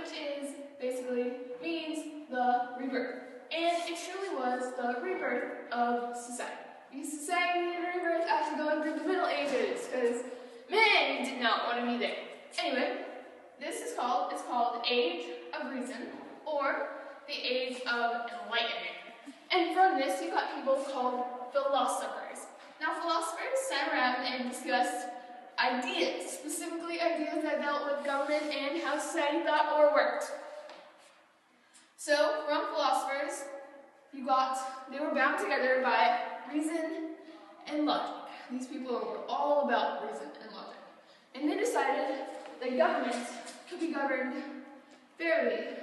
which is basically means the rebirth. And it truly was the rebirth of society. Because society needed a rebirth after going through the Middle Ages, because men did not want to be there. Anyway, it's called the Age of Reason, or the Age of Enlightenment. And from this, you got people called philosophers. Now, philosophers sat around and discussed ideas, specifically ideas that dealt with government and how society thought or worked. So, from philosophers, they were bound together by reason and logic. These people were all about reason and logic. And they decided that government could be governed fairly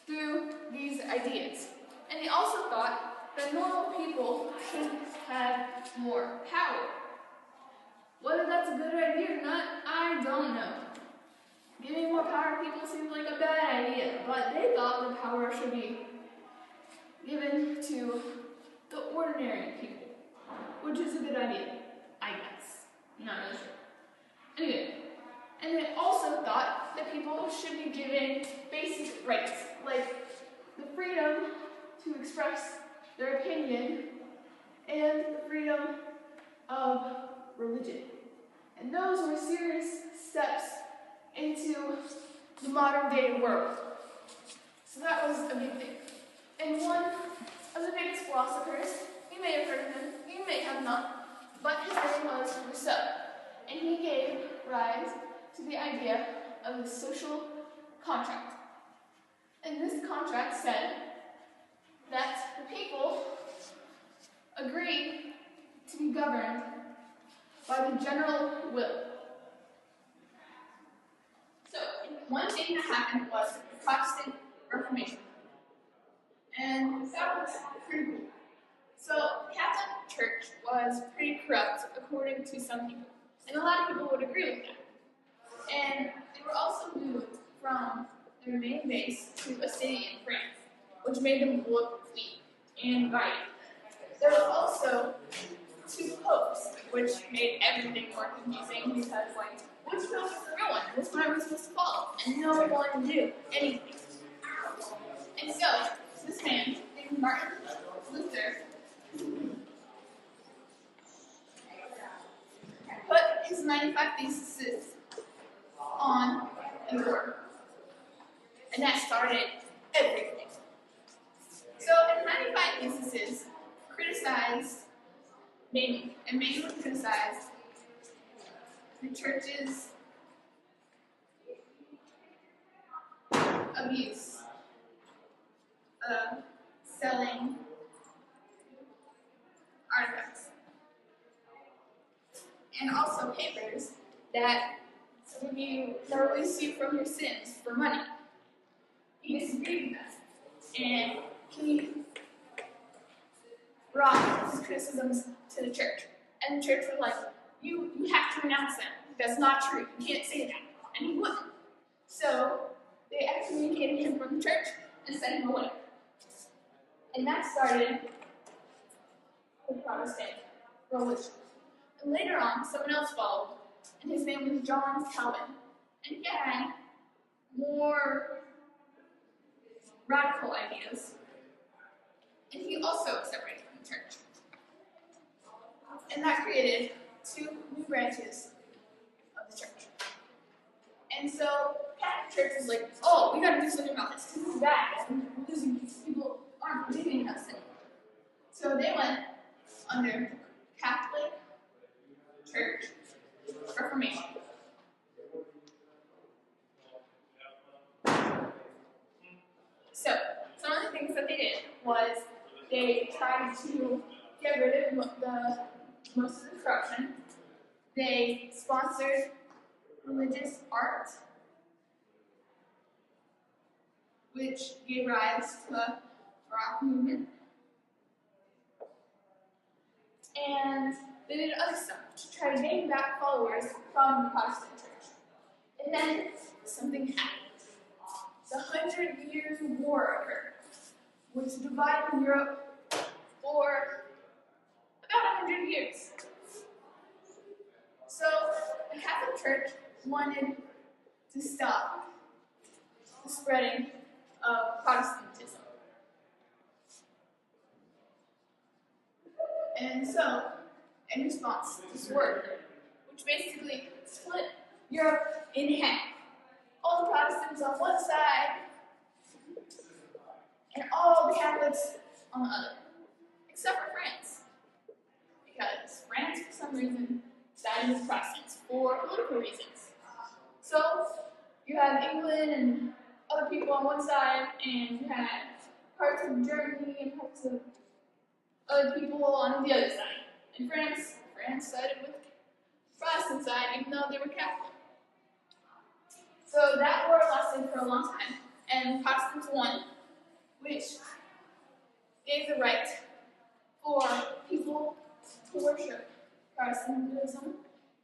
through these ideas. And they also thought that normal people should have more power. Whether that's a good idea or not, I don't know. Giving more power to people seems like a bad idea, but they thought the power should be given to the ordinary people, which is a good idea, I guess. I'm not really sure. Anyway, and they also thought that people should be given basic rights, like the freedom to express their opinion and the freedom of religion. And those were serious steps into the modern day world. So that was a big thing. And one of the biggest philosophers, you may have heard of him, you may have not, but his name was Rousseau. And he gave rise to the idea of the social contract. And this contract said that the people agreed to be governed by the general will. So, one thing that happened was the Protestant Reformation. And that was pretty cool. So, the Catholic Church was pretty corrupt, according to some people. And a lot of people would agree with that. And they were also moved from their main base to a city in France, which made them look weak and violent. There were also 2 popes, which made everything more confusing because, which pope was the real one? Which one are we supposed to follow? And no one knew anything. And so, this man, named Martin Luther, put his 95 Theses on the board. And that started everything. So, in 95 Theses, mainly criticized the church's abuse of selling artifacts, and also papers that release you from your sins for money. He disagreed with that, and he brought his criticisms to the church. And the church was like, you have to renounce them. That's not true. You can't say that. And he wouldn't. So they excommunicated him from the church and sent him away. And that started the Protestant Revolution. And later on, someone else followed, and his name was John Calvin. And he had more radical ideas. And he also separated from the church. And that created 2 new branches of the church. And so Catholic Church was like, oh, we gotta do something about this. This is bad. We're losing people. People aren't believing in us anymore. So they went under the Catholic Church Reformation. So, some of the things that they did was they tried to get rid of most of the corruption. They sponsored religious art, which gave rise to the rock movement. And they did other stuff to try to gain back followers from the Protestant church. And then something happened. The 100 Years' War occurred, which divided Europe for about 100 years. So the Catholic Church wanted to stop the spreading of Protestantism. And so, in response to this war, which basically split Europe in half, all the Protestants on one side, and all the Catholics on the other, except for France, because France, for some reason, sided with Protestants for political reasons. So, you had England and other people on one side, and you had parts of Germany and parts of other people on the other side. In France sided with the Protestant side, even though they were Catholic. So that war lasted for a long time, and Protestants won, which gave the right for people to worship Protestantism.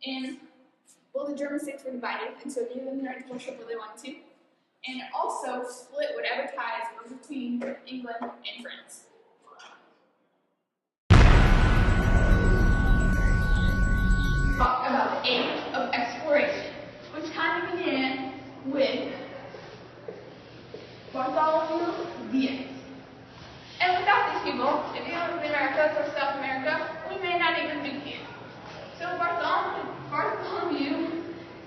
And well, the German states were divided, and so it gave them the right to worship what they wanted to. And it also split whatever ties were between England and France. Talk about the age of exploration, which kind of began with Bartholomew Diaz. And without these people, if you live in the Americas or South America, we may not even be here. So Bartholomew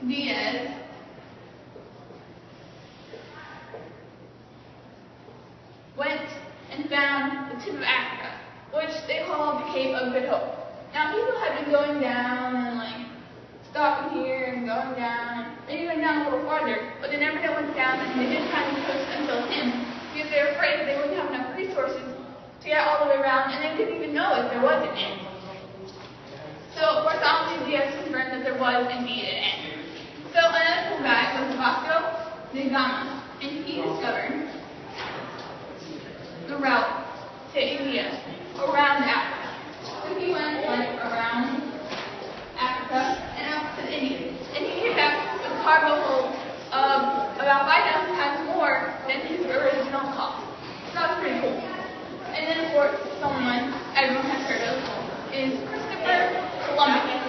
Diaz went and found the tip of Africa, which they call the Cape of Good Hope. Now, people had been going down and stopping here and going down, maybe going down a little farther, but they never went down and they didn't find the coast until him, because they were afraid that they wouldn't have enough resources to get all the way around, and they didn't even know if there was an end. So Bartholomew Diaz confirmed that there was indeed an end. So another guy was Vasco da Gama, and he discovered the route to India around Africa. So he went around Africa and out to India. And he came back with a cargo hold of about 5,000 times more than his original cost. So that was pretty cool. And then, of course, someone everyone has heard of is Christopher Columbus.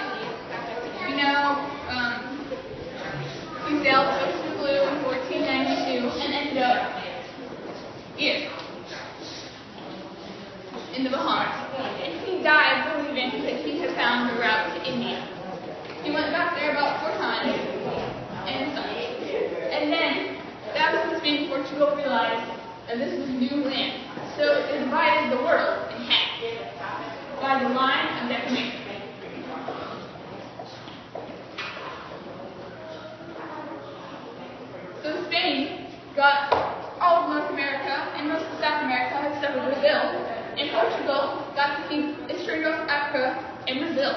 You know, he sailed the ocean blue in 1492 and ended up here in the Bahamas. And he died believing that he had found the route to India. He went back there about 4 times and such. And then, that was when Spain and Portugal realized that this was new land. So they divided the world in half by the line of defamation. So Spain got all of North America and most of South America except for Brazil. And Portugal got to keep Eastern North Africa and Brazil.